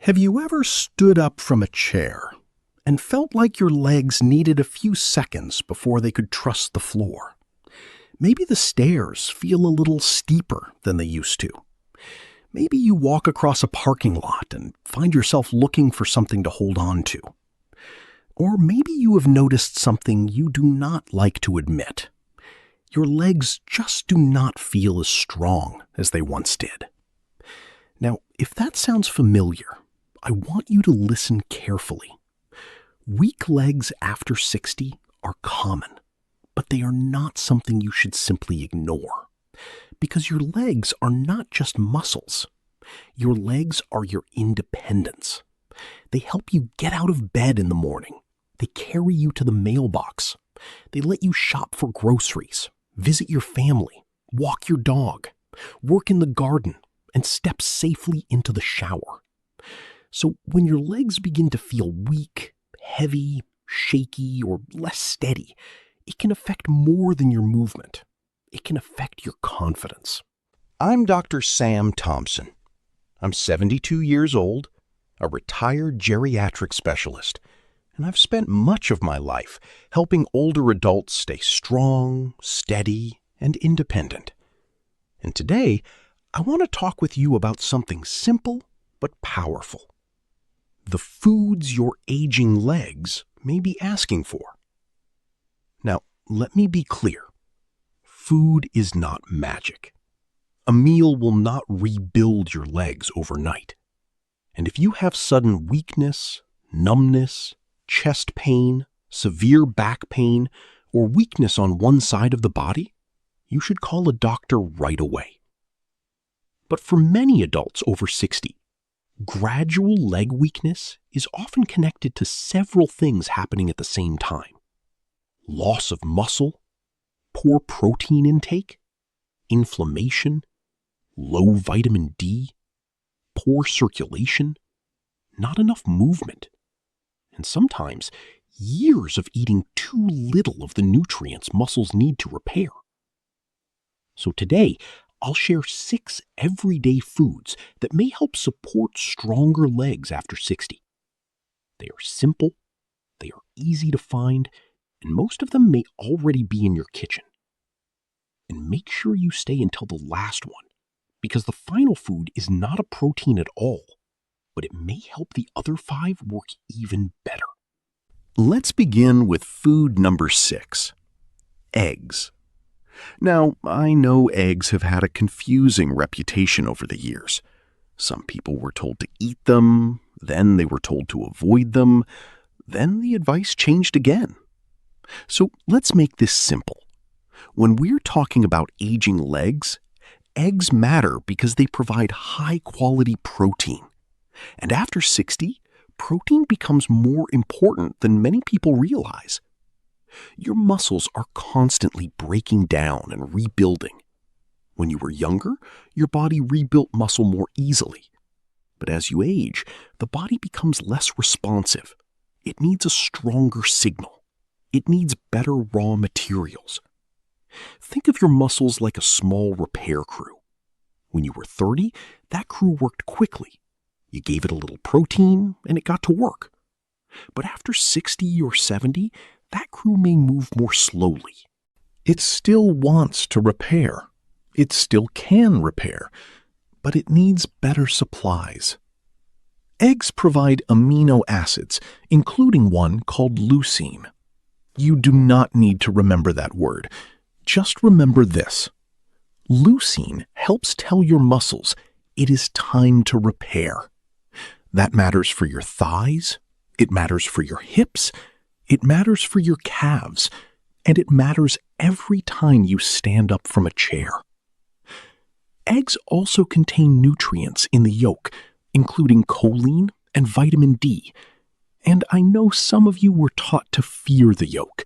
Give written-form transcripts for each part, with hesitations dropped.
Have you ever stood up from a chair and felt like your legs needed a few seconds before they could trust the floor? Maybe the stairs feel a little steeper than they used to. Maybe you walk across a parking lot and find yourself looking for something to hold on to. Or maybe you have noticed something you do not like to admit. Your legs just do not feel as strong as they once did. Now, if that sounds familiar, I want you to listen carefully. Weak legs after 60 are common, but they are not something you should simply ignore. Because your legs are not just muscles. Your legs are your independence. They help you get out of bed in the morning. They carry you to the mailbox. They let you shop for groceries, visit your family, walk your dog, work in the garden, and step safely into the shower. So when your legs begin to feel weak, heavy, shaky, or less steady, it can affect more than your movement. It can affect your confidence. I'm Dr. Sam Thompson. I'm 72 years old, a retired geriatric specialist, and I've spent much of my life helping older adults stay strong, steady, and independent. And today, I want to talk with you about something simple but powerful. The foods your aging legs may be asking for. Now, let me be clear. Food is not magic. A meal will not rebuild your legs overnight. And if you have sudden weakness, numbness, chest pain, severe back pain, or weakness on one side of the body, you should call a doctor right away. But for many adults over 60, gradual leg weakness is often connected to several things happening at the same time. Loss of muscle, poor protein intake, inflammation, low vitamin D, poor circulation, not enough movement, and sometimes years of eating too little of the nutrients muscles need to repair. So today, I'll share 6 everyday foods that may help support stronger legs after 60. They are simple, they are easy to find, and most of them may already be in your kitchen. And make sure you stay until the last one, because the final food is not a protein at all, but it may help the other 5 work even better. Let's begin with food number 6, eggs. Now, I know eggs have had a confusing reputation over the years. Some people were told to eat them, then they were told to avoid them, then the advice changed again. So let's make this simple. When we're talking about aging legs, eggs matter because they provide high-quality protein. And after 60, protein becomes more important than many people realize. Your muscles are constantly breaking down and rebuilding. When you were younger, your body rebuilt muscle more easily. But as you age, the body becomes less responsive. It needs a stronger signal. It needs better raw materials. Think of your muscles like a small repair crew. When you were 30, that crew worked quickly. You gave it a little protein, and it got to work. But after 60 or 70, that crew may move more slowly. It still wants to repair. It still can repair, but it needs better supplies. Eggs provide amino acids, including one called leucine. You do not need to remember that word. Just remember this. Leucine helps tell your muscles it is time to repair. That matters for your thighs, it matters for your hips, it matters for your calves, and it matters every time you stand up from a chair. Eggs also contain nutrients in the yolk, including choline and vitamin D. And I know some of you were taught to fear the yolk,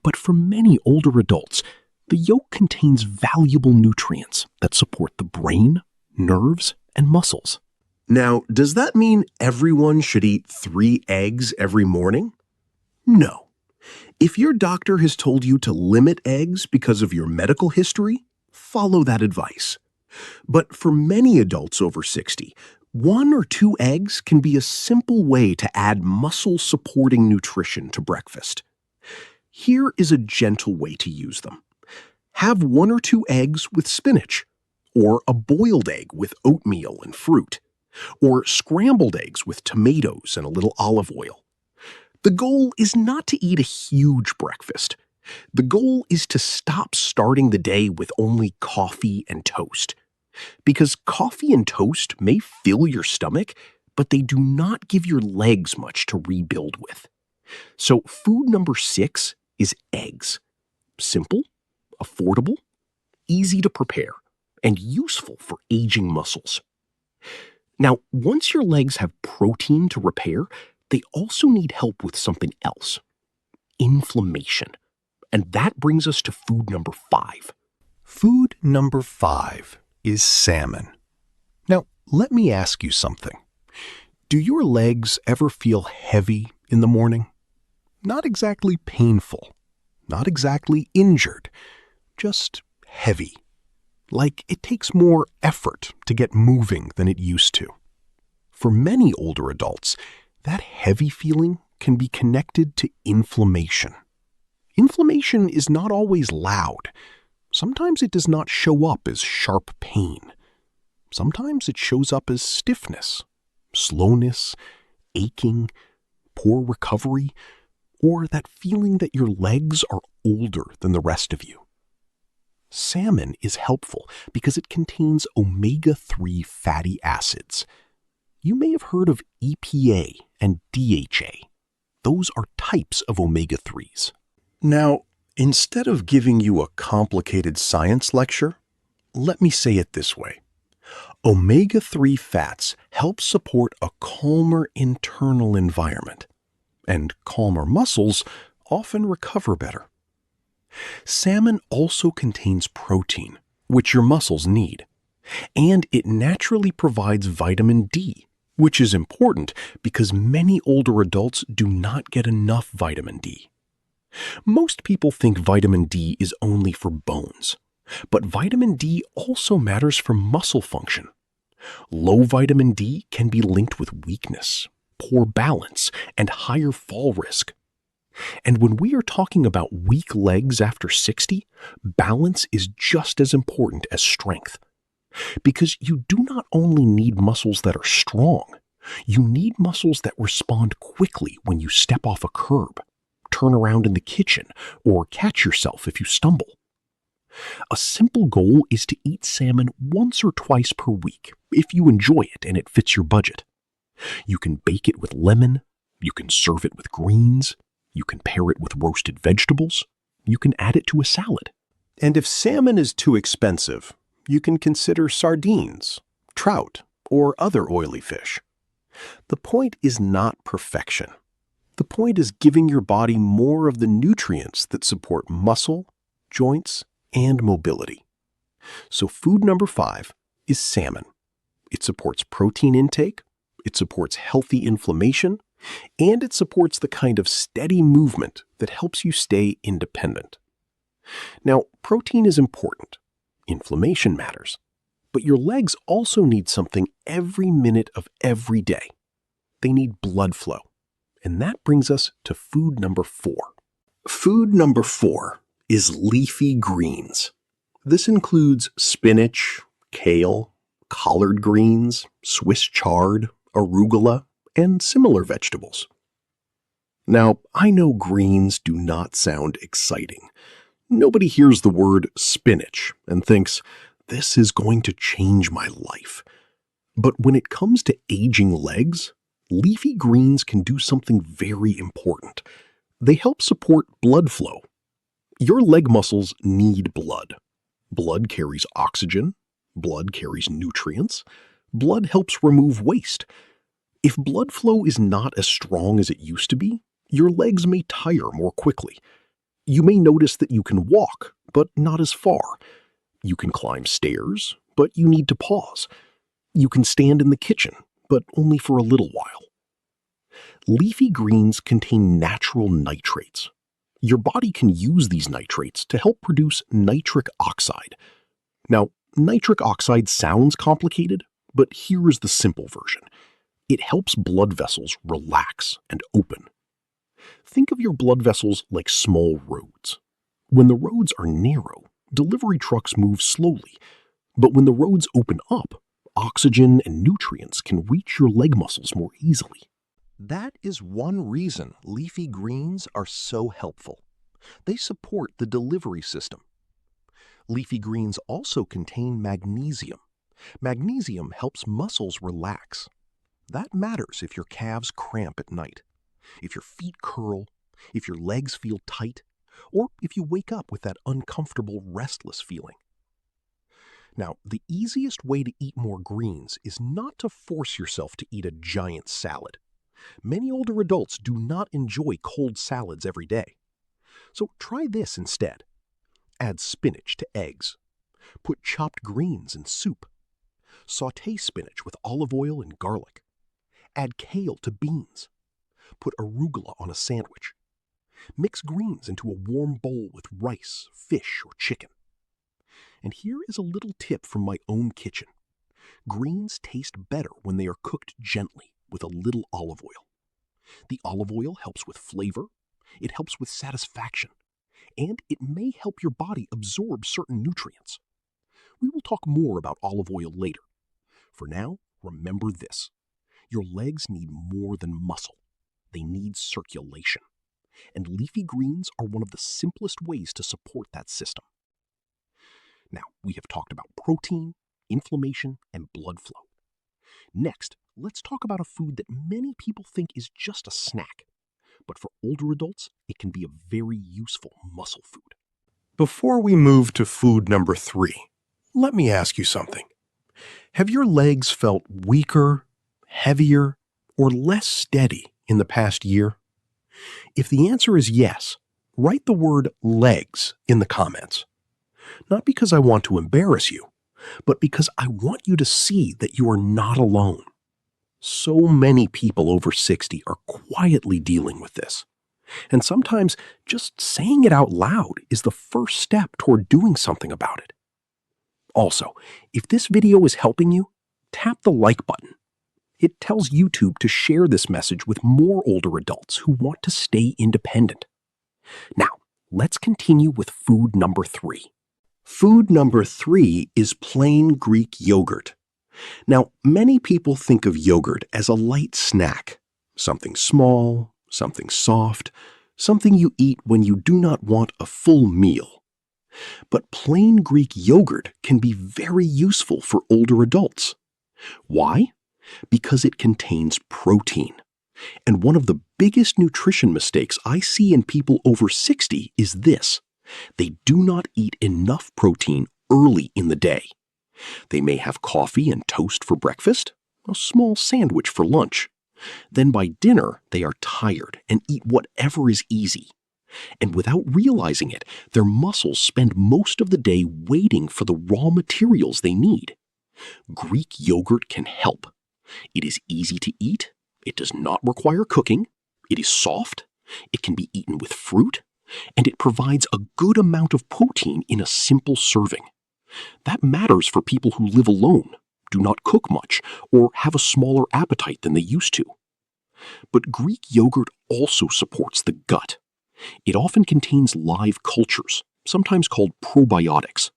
but for many older adults, the yolk contains valuable nutrients that support the brain, nerves, and muscles. Now, does that mean everyone should eat 3 eggs every morning? No. If your doctor has told you to limit eggs because of your medical history, follow that advice. But for many adults over 60, 1 or 2 eggs can be a simple way to add muscle-supporting nutrition to breakfast. Here is a gentle way to use them. Have 1 or 2 eggs with spinach, or a boiled egg with oatmeal and fruit, or scrambled eggs with tomatoes and a little olive oil. The goal is not to eat a huge breakfast. The goal is to stop starting the day with only coffee and toast. Because coffee and toast may fill your stomach, but they do not give your legs much to rebuild with. So food number 6 is eggs. Simple, affordable, easy to prepare, and useful for aging muscles. Now, once your legs have protein to repair, they also need help with something else: inflammation. And that brings us to food number 5. Food number 5 is salmon. Now, let me ask you something. Do your legs ever feel heavy in the morning? Not exactly painful, not exactly injured, just heavy. Like it takes more effort to get moving than it used to. For many older adults, that heavy feeling can be connected to inflammation. Inflammation is not always loud. Sometimes it does not show up as sharp pain. Sometimes it shows up as stiffness, slowness, aching, poor recovery, or that feeling that your legs are older than the rest of you. Salmon is helpful because it contains omega-3 fatty acids. You may have heard of EPA and DHA. Those are types of omega-3s. Now, instead of giving you a complicated science lecture, let me say it this way. Omega-3 fats help support a calmer internal environment, and calmer muscles often recover better. Salmon also contains protein, which your muscles need, and it naturally provides vitamin D, which is important because many older adults do not get enough vitamin D. Most people think vitamin D is only for bones, but vitamin D also matters for muscle function. Low vitamin D can be linked with weakness, poor balance, and higher fall risk. And when we are talking about weak legs after 60, balance is just as important as strength. Because you do not only need muscles that are strong, you need muscles that respond quickly when you step off a curb, turn around in the kitchen, or catch yourself if you stumble. A simple goal is to eat salmon once or twice per week if you enjoy it and it fits your budget. You can bake it with lemon, you can serve it with greens, you can pair it with roasted vegetables, you can add it to a salad. And if salmon is too expensive, you can consider sardines, trout, or other oily fish. The point is not perfection. The point is giving your body more of the nutrients that support muscle, joints, and mobility. So food number 5 is salmon. It supports protein intake, it supports healthy inflammation, and it supports the kind of steady movement that helps you stay independent. Now, protein is important. Inflammation matters. But your legs also need something every minute of every day. They need blood flow. And that brings us to food number 4. Food number 4 is leafy greens. This includes spinach, kale, collard greens, Swiss chard, arugula, and similar vegetables. Now, I know greens do not sound exciting. Nobody hears the word spinach and thinks, this is going to change my life. But when it comes to aging legs, leafy greens can do something very important. They help support blood flow. Your leg muscles need blood. Blood carries oxygen. Blood carries nutrients. Blood helps remove waste. If blood flow is not as strong as it used to be, your legs may tire more quickly. You may notice that you can walk, but not as far. You can climb stairs, but you need to pause. You can stand in the kitchen, but only for a little while. Leafy greens contain natural nitrates. Your body can use these nitrates to help produce nitric oxide. Now, nitric oxide sounds complicated, But here is the simple version. It helps blood vessels relax and open. Think of your blood vessels like small roads. When the roads are narrow, delivery trucks move slowly. But when the roads open up, oxygen and nutrients can reach your leg muscles more easily. That is one reason leafy greens are so helpful. They support the delivery system. Leafy greens also contain magnesium. Magnesium helps muscles relax. That matters if your calves cramp at night, if your feet curl, if your legs feel tight, or if you wake up with that uncomfortable, restless feeling. Now, the easiest way to eat more greens is not to force yourself to eat a giant salad. Many older adults do not enjoy cold salads every day. So try this instead. Add spinach to eggs. Put chopped greens in soup. Sauté spinach with olive oil and garlic. Add kale to beans. Put arugula on a sandwich. Mix greens into a warm bowl with rice, fish, or chicken. And here is a little tip from my own kitchen. Greens taste better when they are cooked gently with a little olive oil. The olive oil helps with flavor, it helps with satisfaction, and it may help your body absorb certain nutrients. We will talk more about olive oil later. For now, remember this. Your legs need more than muscle. They need circulation. And leafy greens are one of the simplest ways to support that system. Now, we have talked about protein, inflammation, and blood flow. Next, let's talk about a food that many people think is just a snack. But for older adults, it can be a very useful muscle food. Before we move to food number 3, let me ask you something. Have your legs felt weaker, heavier, or less steady in the past year? If the answer is yes, write the word legs in the comments. Not because I want to embarrass you, but because I want you to see that you are not alone. So many people over 60 are quietly dealing with this. And sometimes just saying it out loud is the first step toward doing something about it. Also, if this video is helping you, tap the like button. It tells YouTube to share this message with more older adults who want to stay independent. Now, let's continue with food number 3. Food number 3 is plain Greek yogurt. Now, many people think of yogurt as a light snack, something small, something soft, something you eat when you do not want a full meal. But plain Greek yogurt can be very useful for older adults. Why? Because it contains protein. And one of the biggest nutrition mistakes I see in people over 60 is this. They do not eat enough protein early in the day. They may have coffee and toast for breakfast, a small sandwich for lunch. Then by dinner, they are tired and eat whatever is easy. And without realizing it, their muscles spend most of the day waiting for the raw materials they need. Greek yogurt can help. It is easy to eat, it does not require cooking, it is soft, it can be eaten with fruit, and it provides a good amount of protein in a simple serving. That matters for people who live alone, do not cook much, or have a smaller appetite than they used to. But Greek yogurt also supports the gut. It often contains live cultures, sometimes called probiotics.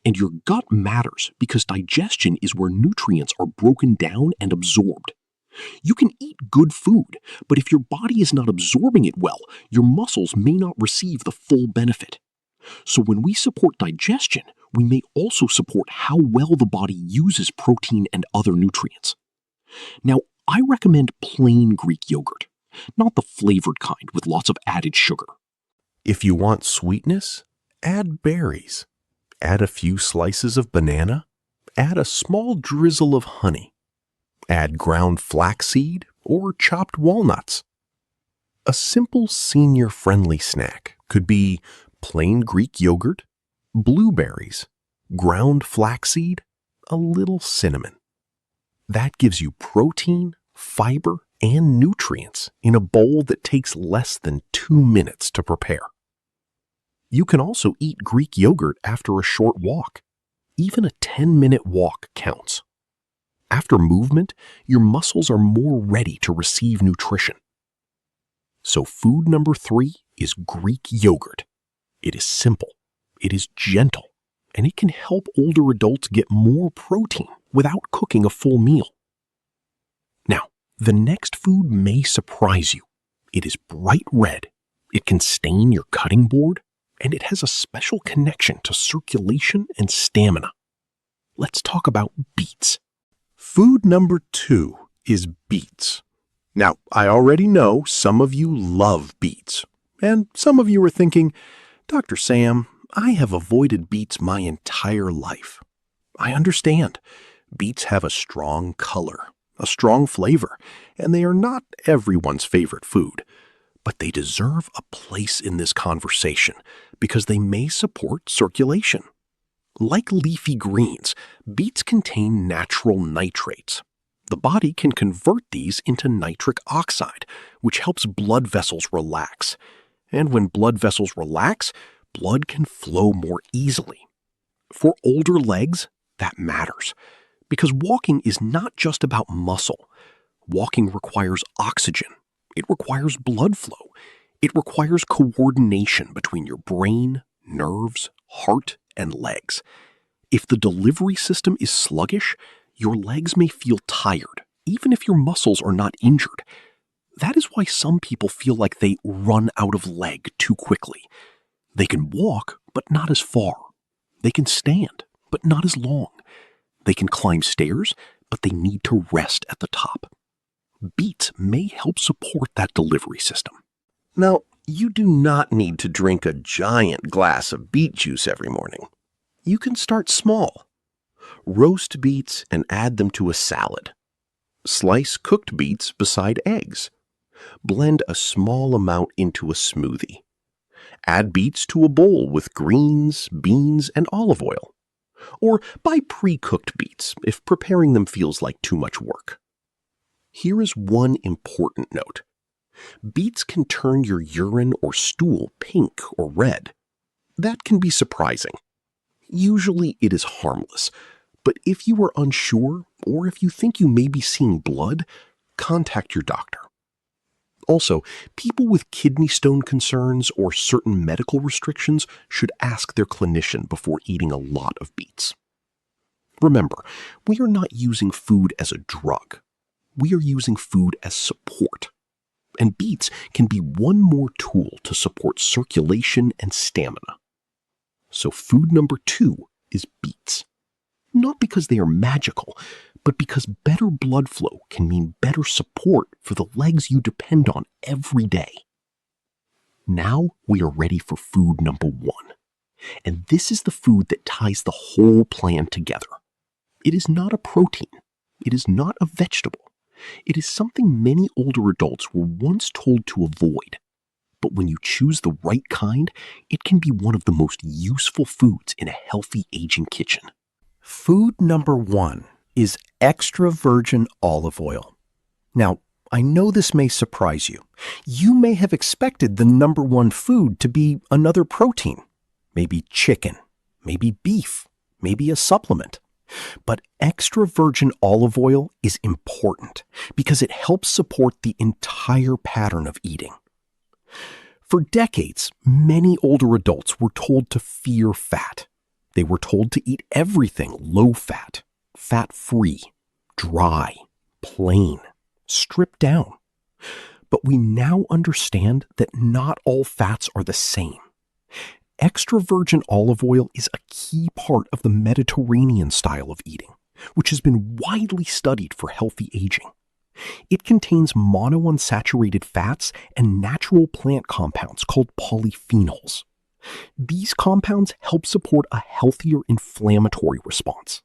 And your gut matters because digestion is where nutrients are broken down and absorbed. You can eat good food, but if your body is not absorbing it well, your muscles may not receive the full benefit. So when we support digestion, we may also support how well the body uses protein and other nutrients. Now, I recommend plain Greek yogurt, not the flavored kind with lots of added sugar. If you want sweetness, add berries. Add a few slices of banana. Add a small drizzle of honey. Add ground flaxseed or chopped walnuts. A simple senior-friendly snack could be plain Greek yogurt, blueberries, ground flaxseed, a little cinnamon. That gives you protein, fiber, and nutrients in a bowl that takes less than 2 minutes to prepare. You can also eat Greek yogurt after a short walk. Even a 10-minute walk counts. After movement, your muscles are more ready to receive nutrition. So food number 3 is Greek yogurt. It is simple, it is gentle, and it can help older adults get more protein without cooking a full meal. Now, the next food may surprise you. It is bright red, it can stain your cutting board, and it has a special connection to circulation and stamina. Let's talk about beets. Food number 2 is beets. Now, I already know some of you love beets, and some of you are thinking, Dr. Sam, I have avoided beets my entire life. I understand. Beets have a strong color, a strong flavor, and they are not everyone's favorite food. But they deserve a place in this conversation because they may support circulation. Like leafy greens, beets contain natural nitrates. The body can convert these into nitric oxide, which helps blood vessels relax. And when blood vessels relax, blood can flow more easily. For older legs, that matters, because walking is not just about muscle. Walking requires oxygen. It requires blood flow. It requires coordination between your brain, nerves, heart, and legs. If the delivery system is sluggish, your legs may feel tired, even if your muscles are not injured. That is why some people feel like they run out of leg too quickly. They can walk, but not as far. They can stand, but not as long. They can climb stairs, but they need to rest at the top. Beets may help support that delivery system. Now, you do not need to drink a giant glass of beet juice every morning. You can start small. Roast beets and add them to a salad. Slice cooked beets beside eggs. Blend a small amount into a smoothie. Add beets to a bowl with greens, beans, and olive oil. Or buy pre-cooked beets if preparing them feels like too much work. Here is one important note. Beets can turn your urine or stool pink or red. That can be surprising. Usually it is harmless, but if you are unsure or if you think you may be seeing blood, contact your doctor. Also, people with kidney stone concerns or certain medical restrictions should ask their clinician before eating a lot of beets. Remember, we are not using food as a drug. We are using food as support. And beets can be one more tool to support circulation and stamina. So food number 2 is beets. Not because they are magical, but because better blood flow can mean better support for the legs you depend on every day. Now we are ready for food number 1. And this is the food that ties the whole plan together. It is not a protein. It is not a vegetable. It is something many older adults were once told to avoid. But when you choose the right kind, it can be one of the most useful foods in a healthy aging kitchen. Food number 1 is extra virgin olive oil. Now, I know this may surprise you. You may have expected the number 1 food to be another protein. Maybe chicken, maybe beef, maybe a supplement. But extra virgin olive oil is important because it helps support the entire pattern of eating. For decades, many older adults were told to fear fat. They were told to eat everything low-fat, fat-free, dry, plain, stripped down. But we now understand that not all fats are the same. Extra virgin olive oil is a key part of the Mediterranean style of eating, which has been widely studied for healthy aging. It contains monounsaturated fats and natural plant compounds called polyphenols. These compounds help support a healthier inflammatory response.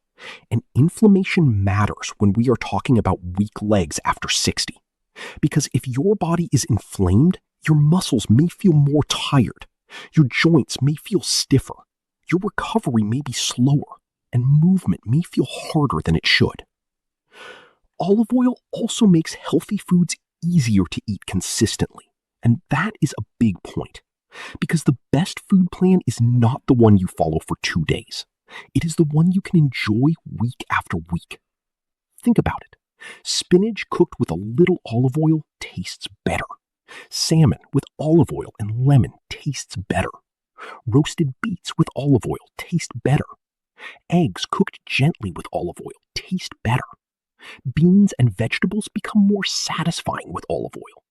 And inflammation matters when we are talking about weak legs after 60. Because if your body is inflamed, your muscles may feel more tired. Your joints may feel stiffer. Your recovery may be slower, and movement may feel harder than it should. Olive oil also makes healthy foods easier to eat consistently, and that is a big point. Because the best food plan is not the one you follow for 2 days. It is the one you can enjoy week after week. Think about it. Spinach cooked with a little olive oil tastes better. Salmon with olive oil and lemon tastes better. Roasted beets with olive oil taste better. Eggs cooked gently with olive oil taste better. Beans and vegetables become more satisfying with olive oil.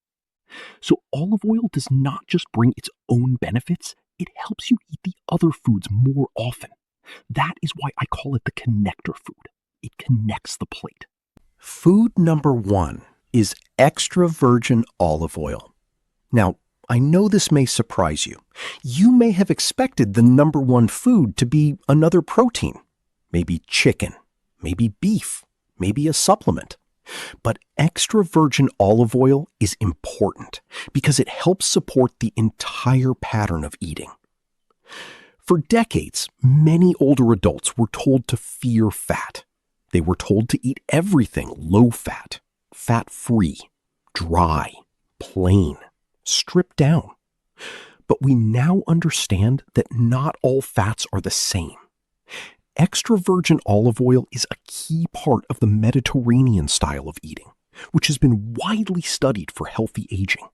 So olive oil does not just bring its own benefits, it helps you eat the other foods more often. That is why I call it the connector food. It connects the plate. Food number 1 is extra virgin olive oil. Now, I know this may surprise you. You may have expected the number 1 food to be another protein, maybe chicken, maybe beef, maybe a supplement. But extra virgin olive oil is important because it helps support the entire pattern of eating. For decades, many older adults were told to fear fat. They were told to eat everything low-fat, fat-free, dry, plain, stripped down. But we now understand that not all fats are the same. Extra virgin olive oil is a key part of the Mediterranean style of eating, which has been widely studied for healthy aging.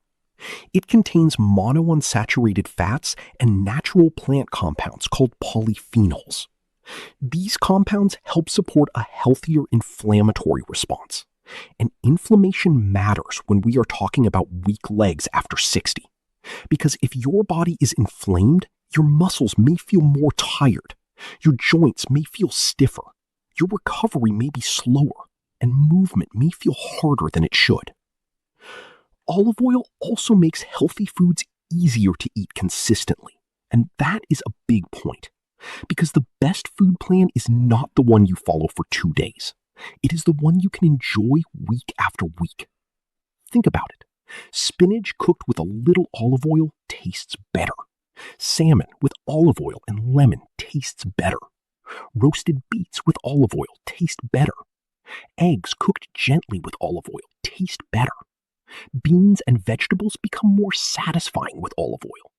It contains monounsaturated fats and natural plant compounds called polyphenols. These compounds help support a healthier inflammatory response. And inflammation matters when we are talking about weak legs after 60. Because if your body is inflamed, your muscles may feel more tired. Your joints may feel stiffer. Your recovery may be slower, and movement may feel harder than it should. Olive oil also makes healthy foods easier to eat consistently, and that is a big point. Because the best food plan is not the one you follow for 2 days. It is the one you can enjoy week after week. Think about it. Spinach cooked with a little olive oil tastes better. Salmon with olive oil and lemon tastes better. Roasted beets with olive oil taste better. Eggs cooked gently with olive oil taste better. Beans and vegetables become more satisfying with olive oil.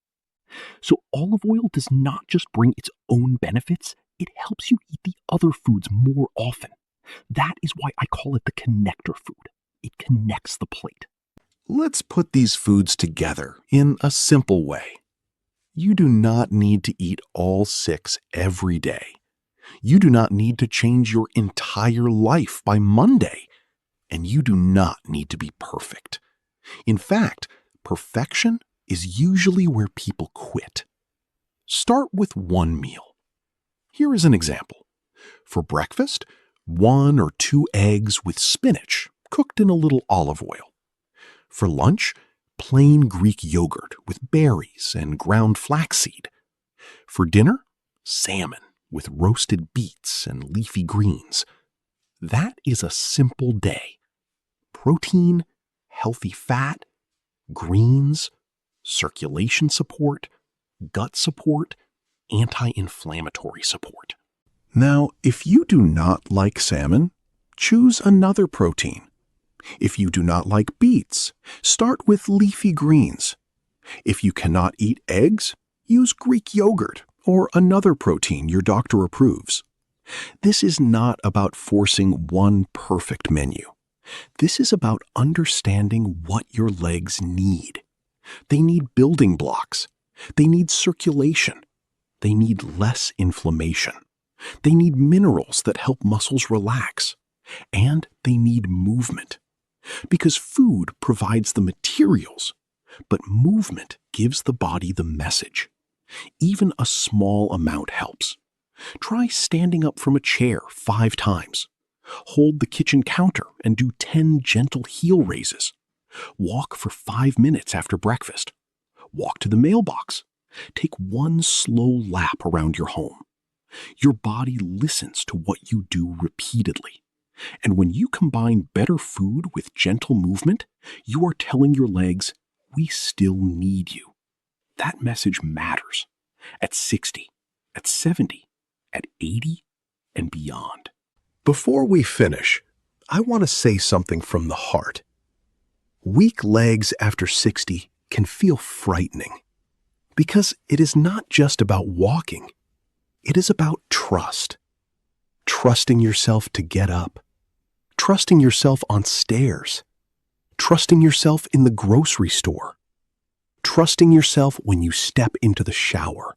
So olive oil does not just bring its own benefits, it helps you eat the other foods more often. That is why I call it the connector food. It connects the plate. Let's put these foods together in a simple way. You do not need to eat all 6 every day. You do not need to change your entire life by Monday. And you do not need to be perfect. In fact, perfection is usually where people quit. Start with 1 meal. Here is an example. For breakfast, 1 or 2 eggs with spinach cooked in a little olive oil. For lunch, plain Greek yogurt with berries and ground flaxseed. For dinner, salmon with roasted beets and leafy greens. That is a simple day. Protein, healthy fat, greens, circulation support, gut support, anti-inflammatory support. Now, if you do not like salmon, choose another protein. If you do not like beets, start with leafy greens. If you cannot eat eggs, use Greek yogurt or another protein your doctor approves. This is not about forcing one perfect menu. This is about understanding what your legs need. They need building blocks. They need circulation. They need less inflammation. They need minerals that help muscles relax. And they need movement. Because food provides the materials, but movement gives the body the message. Even a small amount helps. Try standing up from a chair 5 times. Hold the kitchen counter and do 10 gentle heel raises. Walk for 5 minutes after breakfast. Walk to the mailbox. Take 1 slow lap around your home. Your body listens to what you do repeatedly. And when you combine better food with gentle movement, you are telling your legs, we still need you. That message matters at 60, at 70, at 80, and beyond. Before we finish, I want to say something from the heart. Weak legs after 60 can feel frightening because it is not just about walking. It is about trust. Trusting yourself to get up. trusting yourself on stairs, trusting yourself in the grocery store, trusting yourself when you step into the shower,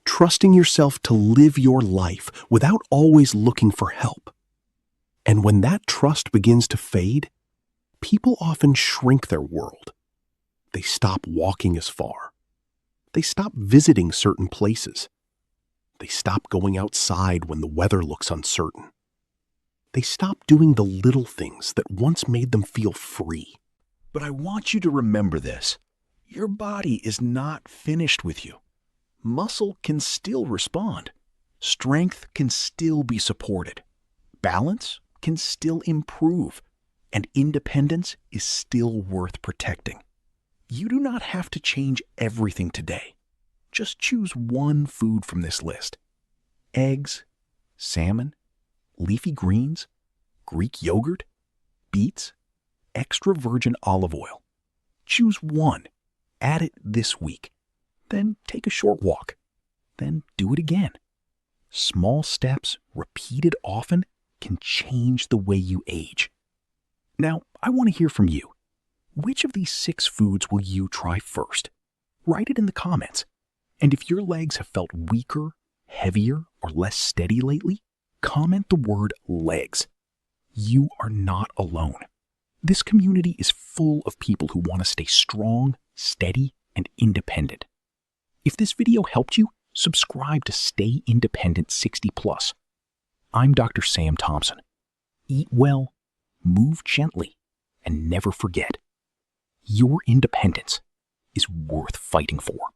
trusting yourself to live your life without always looking for help. And when that trust begins to fade, people often shrink their world. They stop walking as far. They stop visiting certain places. They stop going outside when the weather looks uncertain. They stop doing the little things that once made them feel free. But I want you to remember this. Your body is not finished with you. Muscle can still respond. Strength can still be supported. Balance can still improve. And independence is still worth protecting. You do not have to change everything today. Just choose one food from this list. Eggs, salmon, leafy greens, Greek yogurt, beets, extra virgin olive oil. Choose one. Add it this week. Then take a short walk. Then do it again. Small steps, repeated often, can change the way you age. Now, I want to hear from you. Which of these 6 foods will you try first? Write it in the comments. And if your legs have felt weaker, heavier, or less steady lately, comment the word legs. You are not alone. This community is full of people who want to stay strong, steady, and independent. If this video helped you, subscribe to Stay Independent 60+. I'm Dr. Sam Thompson. Eat well, move gently, and never forget, your independence is worth fighting for.